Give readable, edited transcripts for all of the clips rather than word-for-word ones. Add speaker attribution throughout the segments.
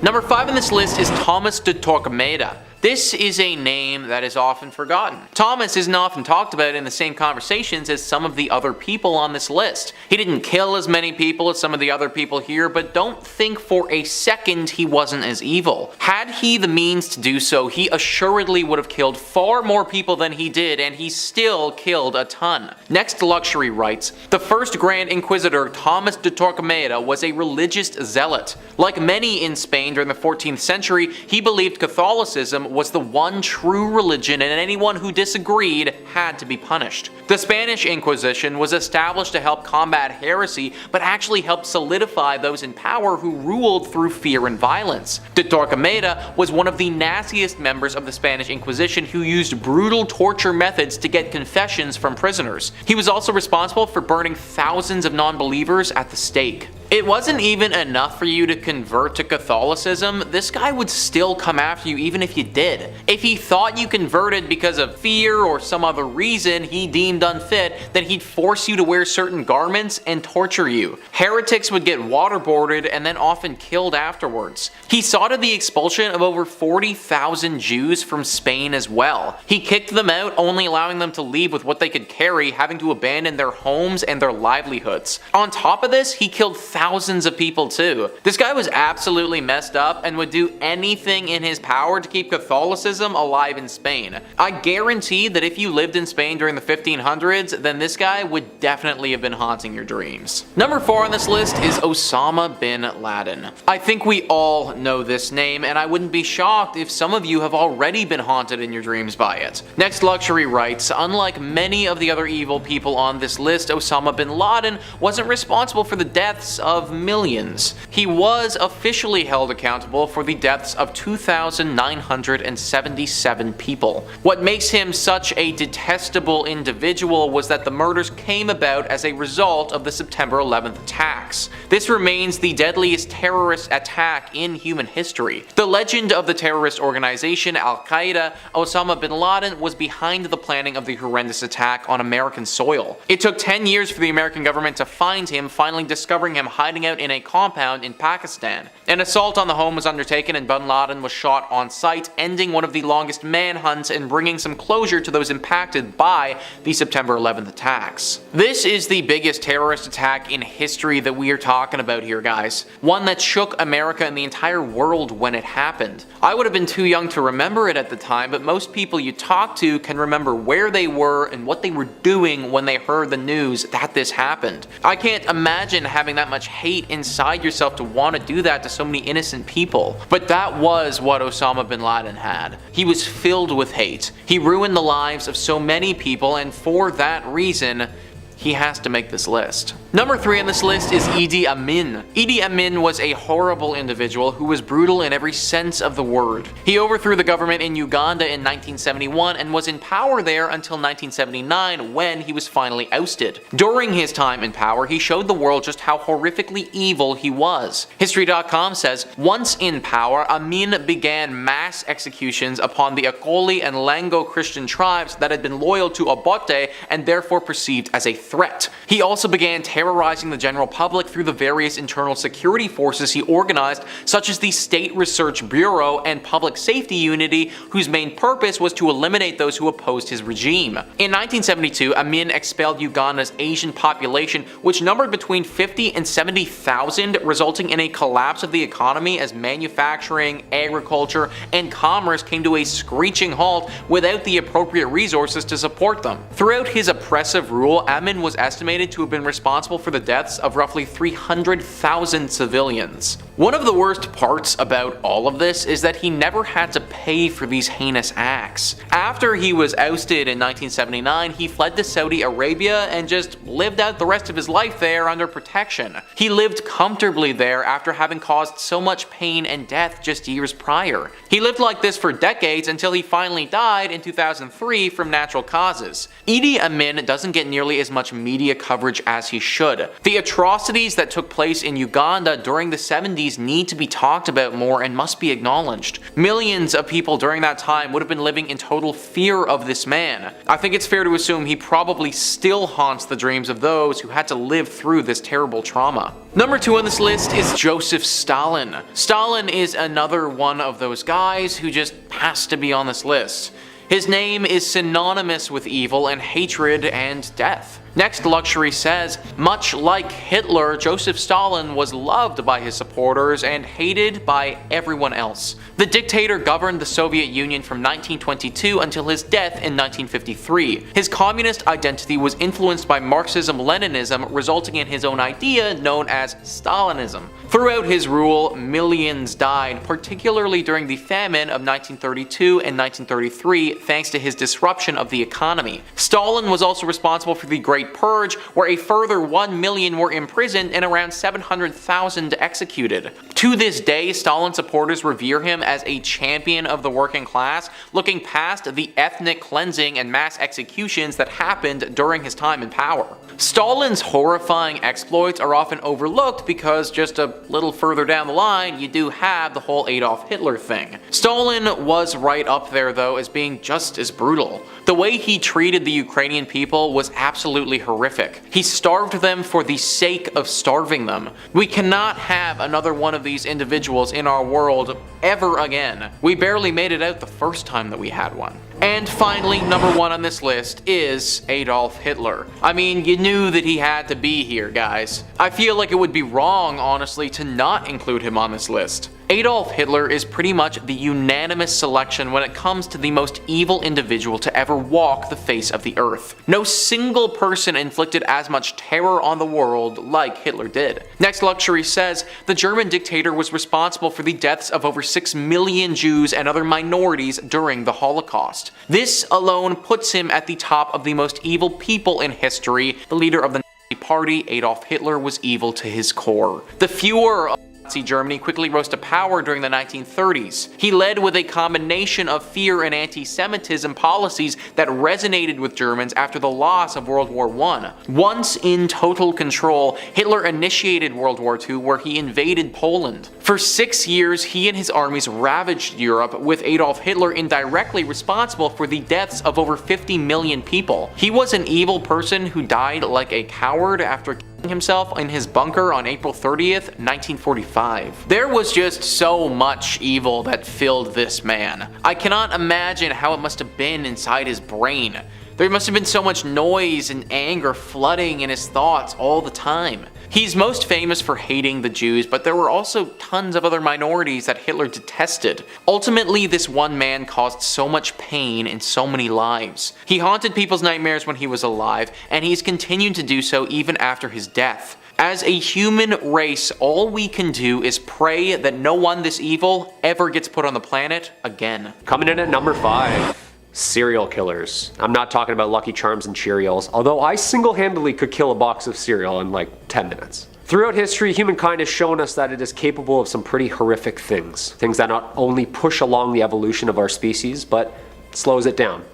Speaker 1: Number 5 on this list is Tomas De Toroqemada. This is a name that is often forgotten. Thomas isn't often talked about in the same conversations as some of the other people on this list. He didn't kill as many people as some of the other people here, but don't think for a second he wasn't as evil. Had he the means to do so, he assuredly would have killed far more people than he did, and he still killed a ton. Next Luxury writes, the first Grand Inquisitor Tomas De Toroqemada was a religious zealot. Like many in Spain during the 14th century, he believed Catholicism was the one true religion and anyone who disagreed had to be punished. The Spanish Inquisition was established to help combat heresy, but actually helped solidify those in power who ruled through fear and violence. De Toroqemada was one of the nastiest members of the Spanish Inquisition who used brutal torture methods to get confessions from prisoners. He was also responsible for burning thousands of non-believers at the stake. It wasn't even enough for you to convert to Catholicism, this guy would still come after you even if you did. If he thought you converted because of fear or some other reason he deemed unfit, then he'd force you to wear certain garments and torture you. Heretics would get waterboarded and then often killed afterwards. He saw to the expulsion of over 40,000 Jews from Spain as well. He kicked them out, only allowing them to leave with what they could carry, having to abandon their homes and their livelihoods. On top of this, he killed thousands of people too. This guy was absolutely messed up and would do anything in his power to keep Catholicism alive in Spain. I guarantee that if you lived in Spain during the 1500s, then this guy would definitely have been haunting your dreams. Number 4 on this list is Osama bin Laden. I think we all know this name, and I wouldn't be shocked if some of you have already been haunted in your dreams by it. Next Luxury writes, unlike many of the other evil people on this list, Osama bin Laden wasn't responsible for the deaths of millions. He was officially held accountable for the deaths of 2,977 people. What makes him such a detestable individual was that the murders came about as a result of the September 11th attacks. This remains the deadliest terrorist attack in human history. The legend of the terrorist organization Al-Qaeda, Osama bin Laden was behind the planning of the horrendous attack on American soil. It took 10 years for the American government to find him, finally discovering him hiding out in a compound in Pakistan. An assault on the home was undertaken and bin Laden was shot on site, ending one of the longest manhunts and bringing some closure to those impacted by the September 11th attacks. This is the biggest terrorist attack in history that we are talking about here, guys. One that shook America and the entire world when it happened. I would have been too young to remember it at the time, but most people you talk to can remember where they were and what they were doing when they heard the news that this happened. I can't imagine having that much hate inside yourself to want to do that to so many innocent people. But that was what Osama bin Laden had. He was filled with hate. He ruined the lives of so many people, and for that reason, he has to make this list. Number 3 on this list is Idi Amin. Idi Amin was a horrible individual who was brutal in every sense of the word. He overthrew the government in Uganda in 1971 and was in power there until 1979 when he was finally ousted. During his time in power, he showed the world just how horrifically evil he was. History.com says, once in power, Amin began mass executions upon the Akoli and Lango Christian tribes that had been loyal to Obote and therefore perceived as a threat. He also began terrorizing the general public through the various internal security forces he organized, such as the State Research Bureau and Public Safety Unity, whose main purpose was to eliminate those who opposed his regime. In 1972, Amin expelled Uganda's Asian population, which numbered between 50 and 70,000, resulting in a collapse of the economy as manufacturing, agriculture, and commerce came to a screeching halt without the appropriate resources to support them. Throughout his oppressive rule, Amin was estimated to have been responsible for the deaths of roughly 300,000 civilians. One of the worst parts about all of this is that he never had to pay for these heinous acts. After he was ousted in 1979, he fled to Saudi Arabia and just lived out the rest of his life there under protection. He lived comfortably there after having caused so much pain and death just years prior. He lived like this for decades until he finally died in 2003 from natural causes. Idi Amin doesn't get nearly as much media coverage as he should. The atrocities that took place in Uganda during the 70s tragedies need to be talked about more and must be acknowledged. Millions of people during that time would have been living in total fear of this man. I think it's fair to assume he probably still haunts the dreams of those who had to live through this terrible trauma. Number 2 on this list is Joseph Stalin. Stalin is another one of those guys who just has to be on this list. His name is synonymous with evil and hatred and death. Next, Luxury says, much like Hitler, Joseph Stalin was loved by his supporters and hated by everyone else. The dictator governed the Soviet Union from 1922 until his death in 1953. His communist identity was influenced by Marxism-Leninism, resulting in his own idea known as Stalinism. Throughout his rule, millions died, particularly during the famine of 1932 and 1933, thanks to his disruption of the economy. Stalin was also responsible for the Great Purge, where a further 1 million were imprisoned and around 700,000 executed. To this day, Stalin supporters revere him as a champion of the working class, looking past the ethnic cleansing and mass executions that happened during his time in power. Stalin's horrifying exploits are often overlooked because just a little further down the line, you do have the whole Adolf Hitler thing. Stalin was right up there though as being just as brutal. The way he treated the Ukrainian people was absolutely horrific. He starved them for the sake of starving them. We cannot have another one of these individuals in our world ever again. We barely made it out the first time that we had one. And finally, number 1 on this list is Adolf Hitler. I mean, you knew that he had to be here, guys. I feel like it would be wrong, honestly, to not include him on this list. Adolf Hitler is pretty much the unanimous selection when it comes to the most evil individual to ever walk the face of the earth. No single person inflicted as much terror on the world like Hitler did. Next, Luxury says, the German dictator was responsible for the deaths of over 6 million Jews and other minorities during the Holocaust. This alone puts him at the top of the most evil people in history. The leader of the Nazi Party, Adolf Hitler, was evil to his core. The Fuhrer of Nazi Germany quickly rose to power during the 1930s. He led with a combination of fear and anti-Semitism policies that resonated with Germans after the loss of World War I. Once in total control, Hitler initiated World War II, where he invaded Poland. For 6 years, he and his armies ravaged Europe, with Adolf Hitler indirectly responsible for the deaths of over 50 million people. He was an evil person who died like a coward after himself in his bunker on April 30th, 1945. There was just so much evil that filled this man. I cannot imagine how it must have been inside his brain. There must have been so much noise and anger flooding in his thoughts all the time. He's most famous for hating the Jews, but there were also tons of other minorities that Hitler detested. Ultimately, this one man caused so much pain in so many lives. He haunted people's nightmares when he was alive, and he's continued to do so even after his death. As a human race, all we can do is pray that no one this evil ever gets put on the planet again.
Speaker 2: Coming in at number 5. Serial killers. I'm not talking about Lucky Charms and Cheerios, although I single-handedly could kill a box of cereal in like 10 minutes. Throughout history, humankind has shown us that it is capable of some pretty horrific things. Things that not only push along the evolution of our species, but slows it down,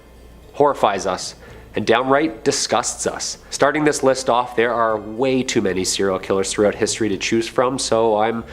Speaker 2: horrifies us, and downright disgusts us. Starting this list off, there are way too many serial killers throughout history to choose from, so I'm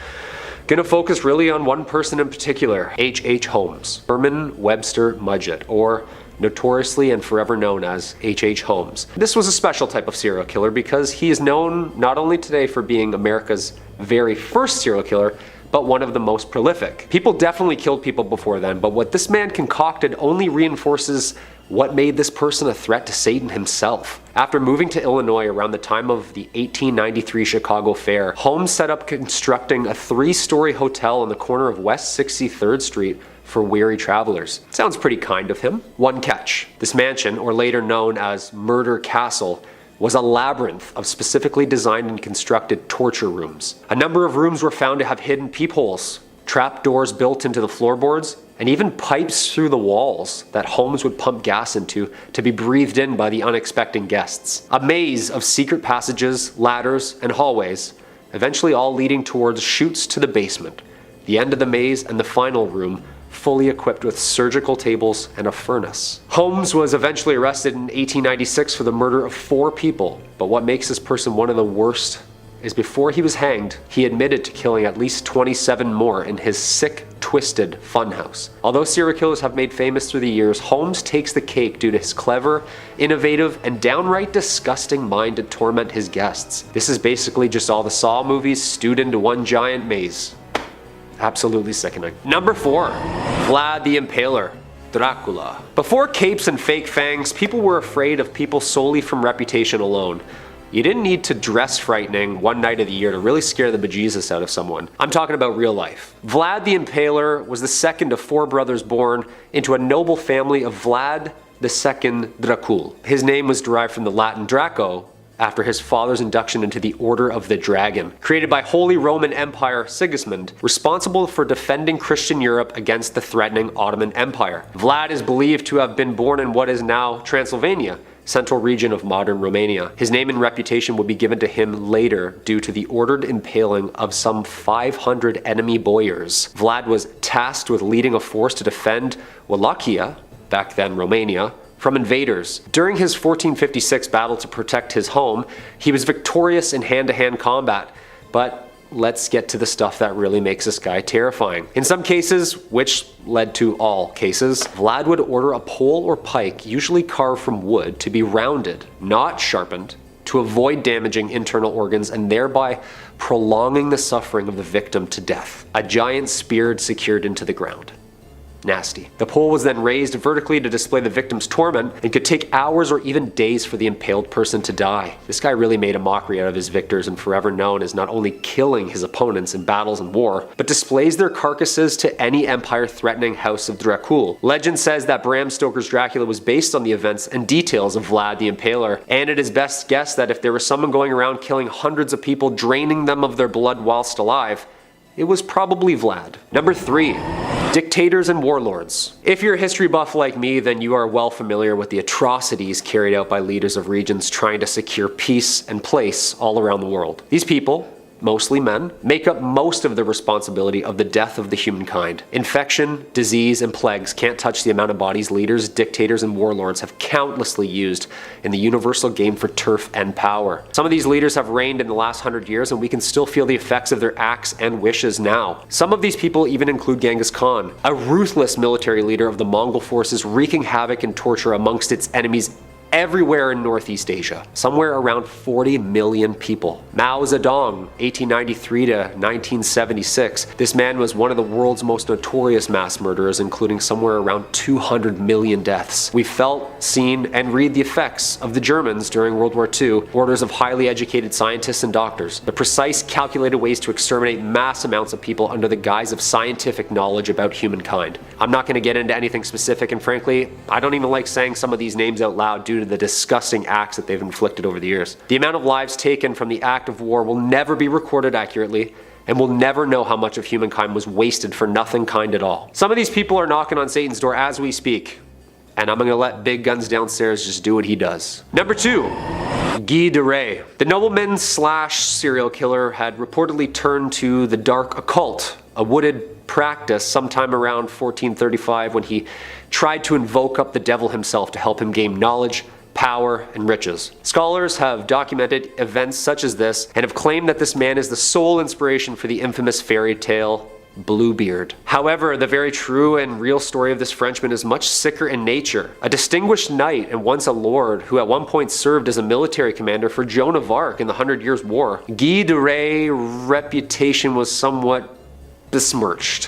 Speaker 2: gonna focus really on one person in particular, H.H. Holmes. Herman Webster Mudgett, or notoriously and forever known as H.H. Holmes. This was a special type of serial killer because he is known not only today for being America's very first serial killer, but one of the most prolific. People definitely killed people before then, but what this man concocted only reinforces what made this person a threat to Satan himself. After moving to Illinois around the time of the 1893 Chicago Fair, Holmes set up constructing a 3-story hotel on the corner of West 63rd Street for weary travelers. Sounds pretty kind of him. One catch: this mansion, or later known as Murder Castle, was a labyrinth of specifically designed and constructed torture rooms. A number of rooms were found to have hidden peepholes, trap doors built into the floorboards, and even pipes through the walls that Holmes would pump gas into to be breathed in by the unexpected guests. A maze of secret passages, ladders, and hallways, eventually all leading towards chutes to the basement, the end of the maze, and the final room, fully equipped with surgical tables and a furnace. Holmes was eventually arrested in 1896 for the murder of 4 people, but what makes this person one of the worst is before he was hanged, he admitted to killing at least 27 more in his sick, twisted funhouse. Although serial killers have made famous through the years, Holmes takes the cake due to his clever, innovative, and downright disgusting mind to torment his guests. This is basically just all the Saw movies stewed into one giant maze. Absolutely sickening. Number 4. Vlad the Impaler. Dracula. Before capes and fake fangs, people were afraid of people solely from reputation alone. You didn't need to dress frightening one night of the year to really scare the bejesus out of someone. I'm talking about real life. Vlad the Impaler was the second of 4 brothers born into a noble family of Vlad II Dracul. His name was derived from the Latin Draco, after his father's induction into the Order of the Dragon, created by Holy Roman Empire Sigismund, responsible for defending Christian Europe against the threatening Ottoman Empire. Vlad is believed to have been born in what is now Transylvania, central region of modern Romania. His name and reputation would be given to him later due to the ordered impaling of some 500 enemy boyars. Vlad was tasked with leading a force to defend Wallachia, back then Romania, from invaders. During his 1456 battle to protect his home, he was victorious in hand-to-hand combat, but let's get to the stuff that really makes this guy terrifying. In some cases, which led to all cases, Vlad would order a pole or pike, usually carved from wood, to be rounded, not sharpened, to avoid damaging internal organs and thereby prolonging the suffering of the victim to death. A giant spear secured into the ground. Nasty. The pole was then raised vertically to display the victim's torment and could take hours or even days for the impaled person to die. This guy really made a mockery out of his victors and forever known as not only killing his opponents in battles and war, but displays their carcasses to any empire-threatening house of Dracul. Legend says that Bram Stoker's Dracula was based on the events and details of Vlad the Impaler, and it is best guessed that if there was someone going around killing hundreds of people, draining them of their blood whilst alive, it was probably Vlad. Number 3. Dictators and warlords. If you're a history buff like me, then you are well familiar with the atrocities carried out by leaders of regions trying to secure peace and place all around the world. These people, mostly men, make up most of the responsibility of the death of the humankind. Infection, disease, and plagues can't touch the amount of bodies leaders, dictators, and warlords have countlessly used in the universal game for turf and power. Some of these leaders have reigned in the last 100 years, and we can still feel the effects of their acts and wishes now. Some of these people even include Genghis Khan, a ruthless military leader of the Mongol forces wreaking havoc and torture amongst its enemies everywhere in Northeast Asia, somewhere around 40 million people. Mao Zedong, 1893 to 1976. This man was one of the world's most notorious mass murderers, including somewhere around 200 million deaths. We felt, seen, and read the effects of the Germans during World War II, orders of highly educated scientists and doctors, the precise, calculated ways to exterminate mass amounts of people under the guise of scientific knowledge about humankind. I'm not going to get into anything specific, and frankly, I don't even like saying some of these names out loud due to the disgusting acts that they've inflicted over the years. The amount of lives taken from the act of war will never be recorded accurately, and we'll never know how much of humankind was wasted for nothing kind at all. Some of these people are knocking on Satan's door as we speak, and I'm gonna let Big Guns downstairs just do what he does. Number 2. Gilles De Rais. The nobleman slash serial killer had reportedly turned to the dark occult, a wooded practice sometime around 1435 when he tried to invoke up the devil himself to help him gain knowledge, power, and riches. Scholars have documented events such as this and have claimed that this man is the sole inspiration for the infamous fairy tale Bluebeard. However, the very true and real story of this Frenchman is much sicker in nature. A distinguished knight and once a lord who at one point served as a military commander for Joan of Arc in the 100 Years' War, Gilles de Rais' reputation was somewhat besmirched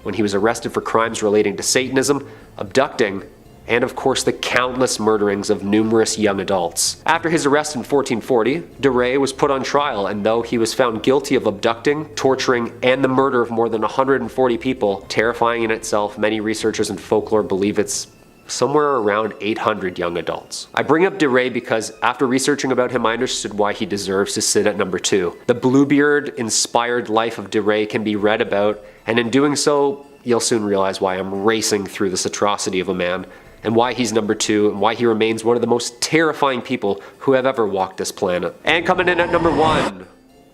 Speaker 2: when he was arrested for crimes relating to Satanism, abducting, and of course the countless murderings of numerous young adults. After his arrest in 1440, De Rais was put on trial, and though he was found guilty of abducting, torturing, and the murder of more than 140 people, terrifying in itself, many researchers and folklore believe it's somewhere around 800 young adults. I bring up De Rais because after researching about him, I understood why he deserves to sit at number 2. The Bluebeard-inspired life of De Rais can be read about, and in doing so, you'll soon realize why I'm racing through this atrocity of a man, and why he's number 2, and why he remains one of the most terrifying people who have ever walked this planet. And coming in at number 1,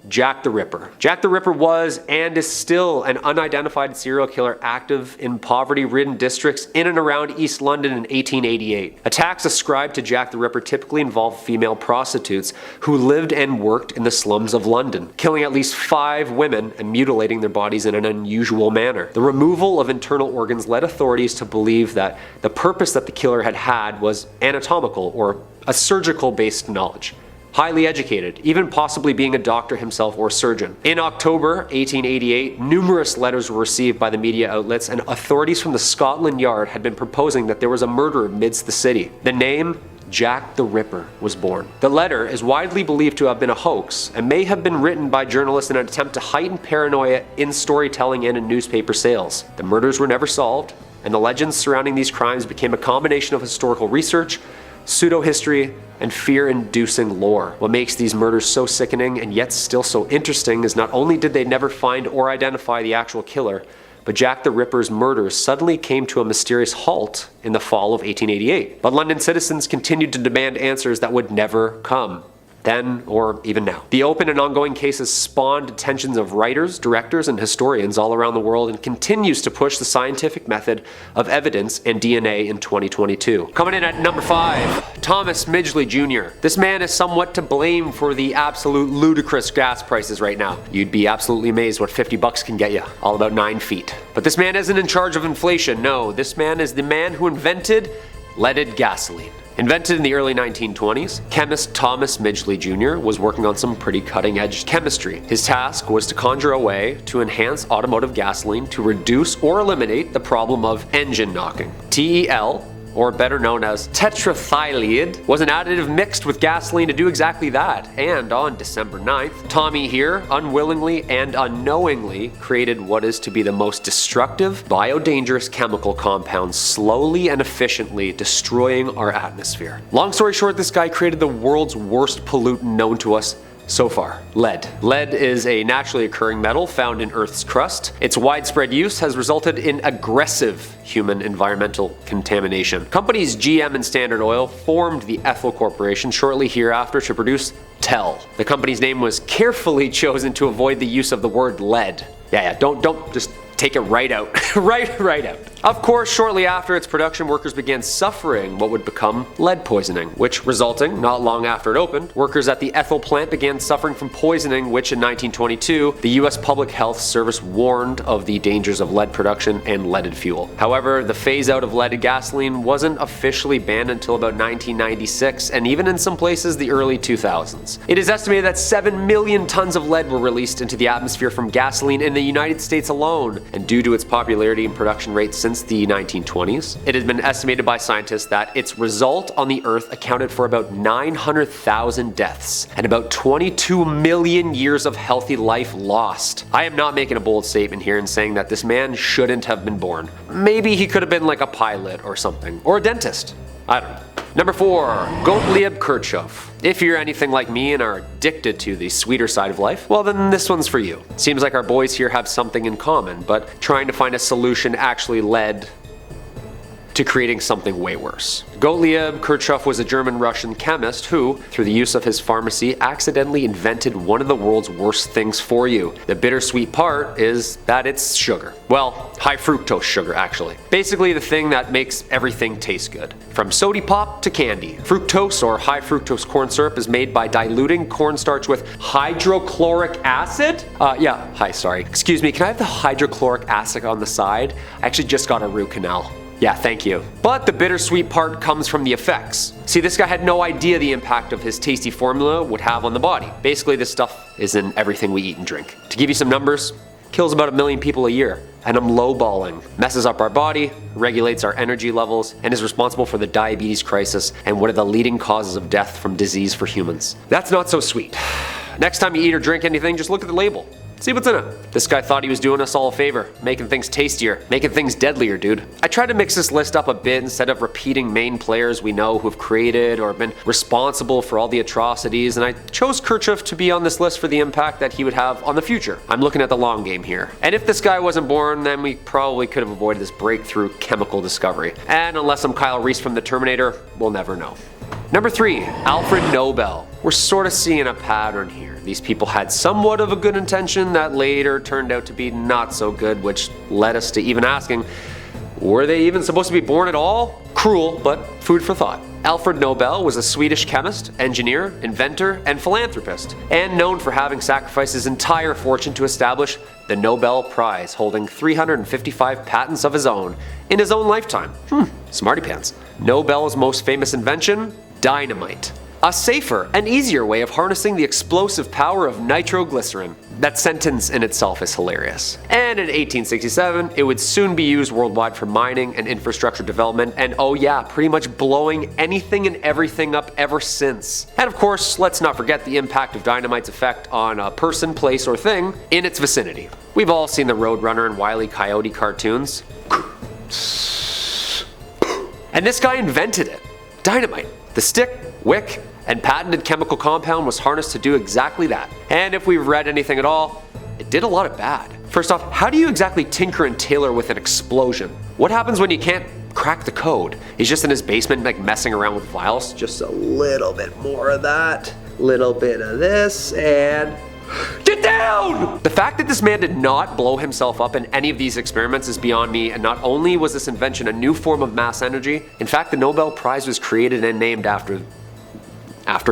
Speaker 2: Jack the Ripper. Jack the Ripper was and is still an unidentified serial killer active in poverty-ridden districts in and around East London in 1888. Attacks ascribed to Jack the Ripper typically involved female prostitutes who lived and worked in the slums of London, killing at least 5 women and mutilating their bodies in an unusual manner. The removal of internal organs led authorities to believe that the purpose that the killer had was anatomical or a surgical-based knowledge. Highly educated, even possibly being a doctor himself or surgeon. In October 1888, numerous letters were received by the media outlets, and authorities from the Scotland Yard had been proposing that there was a murderer amidst the city. The name Jack the Ripper was born. The letter is widely believed to have been a hoax and may have been written by journalists in an attempt to heighten paranoia in storytelling and in newspaper sales. The murders were never solved, and the legends surrounding these crimes became a combination of historical research, pseudo-history, and fear-inducing lore. What makes these murders so sickening and yet still so interesting is not only did they never find or identify the actual killer, but Jack the Ripper's murders suddenly came to a mysterious halt in the fall of 1888. But London citizens continued to demand answers that would never come. Then, or even now. The open and ongoing cases spawned attentions of writers, directors, and historians all around the world and continues to push the scientific method of evidence and DNA in 2022. Coming in at number 5, Tomas Midgley Jr. This man is somewhat to blame for the absolute ludicrous gas prices right now. You'd be absolutely amazed what 50 bucks can get you, all about 9 feet. But this man isn't in charge of inflation, no. This man is the man who invented leaded gasoline. Invented in the early 1920s, chemist Tomas Midgley Jr. was working on some pretty cutting-edge chemistry. His task was to conjure a way to enhance automotive gasoline to reduce or eliminate the problem of engine knocking. TEL, or better known as tetraethyllead, was an additive mixed with gasoline to do exactly that. And on December 9th, Tommy here unwillingly and unknowingly created what is to be the most destructive, biodangerous chemical compound, slowly and efficiently destroying our atmosphere. Long story short, this guy created the world's worst pollutant known to us so far, lead. Lead is a naturally occurring metal found in Earth's crust. Its widespread use has resulted in aggressive human environmental contamination. Companies GM and Standard Oil formed the Ethyl Corporation shortly hereafter to produce TEL. The company's name was carefully chosen to avoid the use of the word lead. Don't just take it right out. right out. Of course, shortly after its production, workers began suffering what would become lead poisoning, which resulting, not long after it opened, workers at the ethyl plant began suffering from poisoning, which in 1922, the US Public Health Service warned of the dangers of lead production and leaded fuel. However, the phase out of leaded gasoline wasn't officially banned until about 1996, and even in some places the early 2000s. It is estimated that 7 million tons of lead were released into the atmosphere from gasoline in the United States alone, and due to its popularity and production rates since the 1920s, it has been estimated by scientists that its result on the Earth accounted for about 900,000 deaths and about 22 million years of healthy life lost. I am not making a bold statement here and saying that this man shouldn't have been born. Maybe he could have been like a pilot or something, or a dentist. I don't know. Number 4, Gottlieb Kirchhoff. If you're anything like me and are addicted to the sweeter side of life, well then this one's for you. Seems like our boys here have something in common, but trying to find a solution actually led to creating something way worse. Gottlieb Kirchhoff was a German-Russian chemist who, through the use of his pharmacy, accidentally invented one of the world's worst things for you. The bittersweet part is that it's sugar. Well, high fructose sugar actually. Basically the thing that makes everything taste good. From sody pop to candy. Fructose or high fructose corn syrup is made by diluting cornstarch with hydrochloric acid? Excuse me, can I have the hydrochloric acid on the side? I actually just got a root canal. Yeah, thank you. But the bittersweet part comes from the effects. See, this guy had no idea the impact of his tasty formula would have on the body. Basically, this stuff is in everything we eat and drink. To give you some numbers, kills about 1 million people a year. And I'm lowballing. Messes up our body, regulates our energy levels, and is responsible for the diabetes crisis and one of the leading causes of death from disease for humans. That's not so sweet. Next time you eat or drink anything, just look at the label. See what's in it. This guy thought he was doing us all a favor, making things tastier, making things deadlier, dude. I tried to mix this list up a bit instead of repeating main players we know who've created or been responsible for all the atrocities, and I chose Kirchhoff to be on this list for the impact that he would have on the future. I'm looking at the long game here. And if this guy wasn't born, then we probably could have avoided this breakthrough chemical discovery. And unless I'm Kyle Reese from The Terminator, we'll never know. Number 3, Alfred Nobel. We're sort of seeing a pattern here. These people had somewhat of a good intention that later turned out to be not so good, which led us to even asking, were they even supposed to be born at all? Cruel, but food for thought. Alfred Nobel was a Swedish chemist, engineer, inventor, and philanthropist, and known for having sacrificed his entire fortune to establish the Nobel Prize, holding 355 patents of his own in his own lifetime. Smarty pants. Nobel's most famous invention? Dynamite. A safer and easier way of harnessing the explosive power of nitroglycerin. That sentence in itself is hilarious. And in 1867, it would soon be used worldwide for mining and infrastructure development, and oh yeah, pretty much blowing anything and everything up ever since. And of course, let's not forget the impact of dynamite's effect on a person, place, or thing in its vicinity. We've all seen the Roadrunner and Wile E. Coyote cartoons. And this guy invented it. Dynamite. The stick, wick, and patented chemical compound was harnessed to do exactly that. And if we've read anything at all, it did a lot of bad. First off, how do you exactly tinker and tailor with an explosion? What happens when you can't crack the code? He's just in his basement like messing around with vials. Just a little bit more of that, little bit of this, and get down! The fact that this man did not blow himself up in any of these experiments is beyond me, and not only was this invention a new form of mass energy, in fact the Nobel Prize was created and named after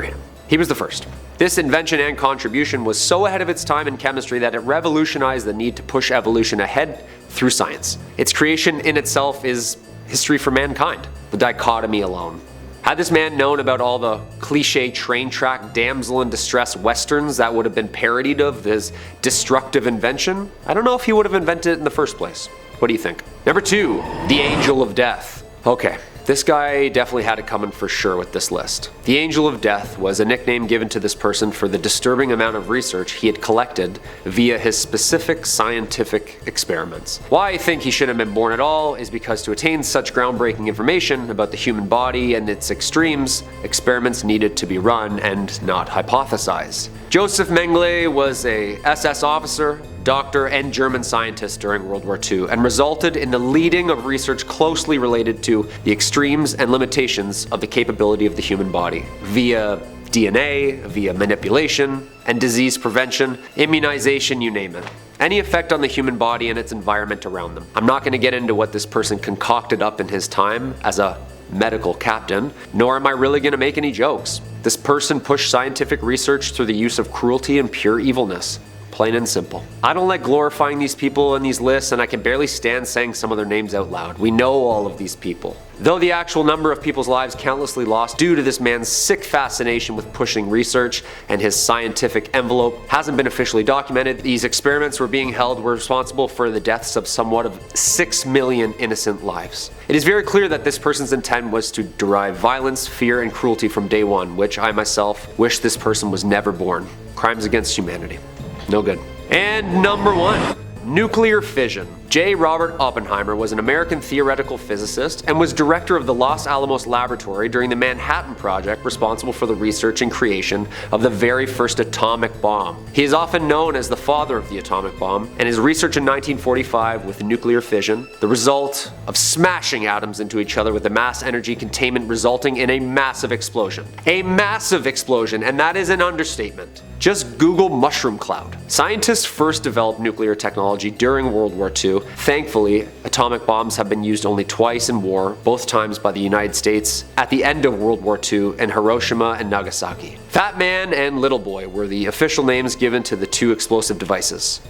Speaker 2: him. He was the first. This invention and contribution was so ahead of its time in chemistry that it revolutionized the need to push evolution ahead through science. Its creation in itself is history for mankind. The dichotomy alone. Had this man known about all the cliche train track damsel in distress westerns that would have been parodied of his destructive invention, I don't know if he would have invented it in the first place. What do you think? Number 2, the Angel of Death. Okay, this guy definitely had it coming for sure with this list. The Angel of Death was a nickname given to this person for the disturbing amount of research he had collected via his specific scientific experiments. Why I think he shouldn't have been born at all is because to attain such groundbreaking information about the human body and its extremes, experiments needed to be run and not hypothesized. Joseph Mengele was a SS officer, doctor, and German scientist during World War II, and resulted in the leading of research closely related to the extremes and limitations of the capability of the human body, via DNA, via manipulation, and disease prevention, immunization, you name it. Any effect on the human body and its environment around them. I'm not going to get into what this person concocted up in his time as a medical captain, nor am I really going to make any jokes. This person pushed scientific research through the use of cruelty and pure evilness. Plain and simple. I don't like glorifying these people in these lists, and I can barely stand saying some of their names out loud. We know all of these people. Though the actual number of people's lives countlessly lost due to this man's sick fascination with pushing research and his scientific envelope hasn't been officially documented, these experiments were responsible for the deaths of somewhat of 6 million innocent lives. It is very clear that this person's intent was to derive violence, fear, and cruelty from day one, which I myself wish this person was never born. Crimes against humanity. No good. And number 1, nuclear fission. J. Robert Oppenheimer was an American theoretical physicist and was director of the Los Alamos Laboratory during the Manhattan Project, responsible for the research and creation of the very first atomic bomb. He is often known as the father of the atomic bomb, and his research in 1945 with nuclear fission, the result of smashing atoms into each other with a mass energy containment resulting in a massive explosion. A massive explosion, and that is an understatement. Just Google mushroom cloud. Scientists first developed nuclear technology during World War II. Thankfully, atomic bombs have been used only twice in war, both times by the United States, at the end of World War II in Hiroshima and Nagasaki. Fat Man and Little Boy were the official names given to the two explosive devices.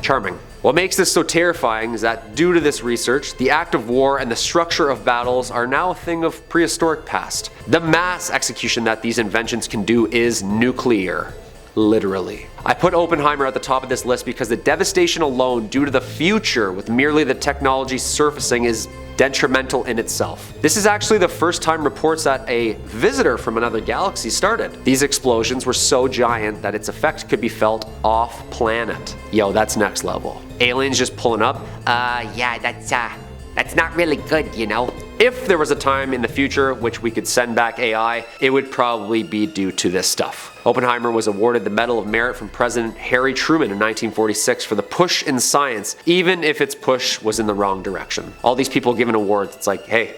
Speaker 2: Charming. What makes this so terrifying is that due to this research, the act of war and the structure of battles are now a thing of prehistoric past. The mass execution that these inventions can do is nuclear. Literally. I put Oppenheimer at the top of this list because the devastation alone due to the future with merely the technology surfacing is detrimental in itself. This is actually the first time reports that a visitor from another galaxy started. These explosions were so giant that its effect could be felt off planet. Yo, that's next level. Aliens just pulling up. Yeah, that's not really good, you know. If there was a time in the future which we could send back AI, it would probably be due to this stuff. Oppenheimer was awarded the Medal of Merit from President Harry Truman in 1946 for the push in science, even if its push was in the wrong direction. All these people given awards, it's like, hey,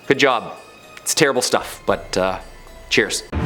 Speaker 2: good job. It's terrible stuff, but
Speaker 1: Cheers.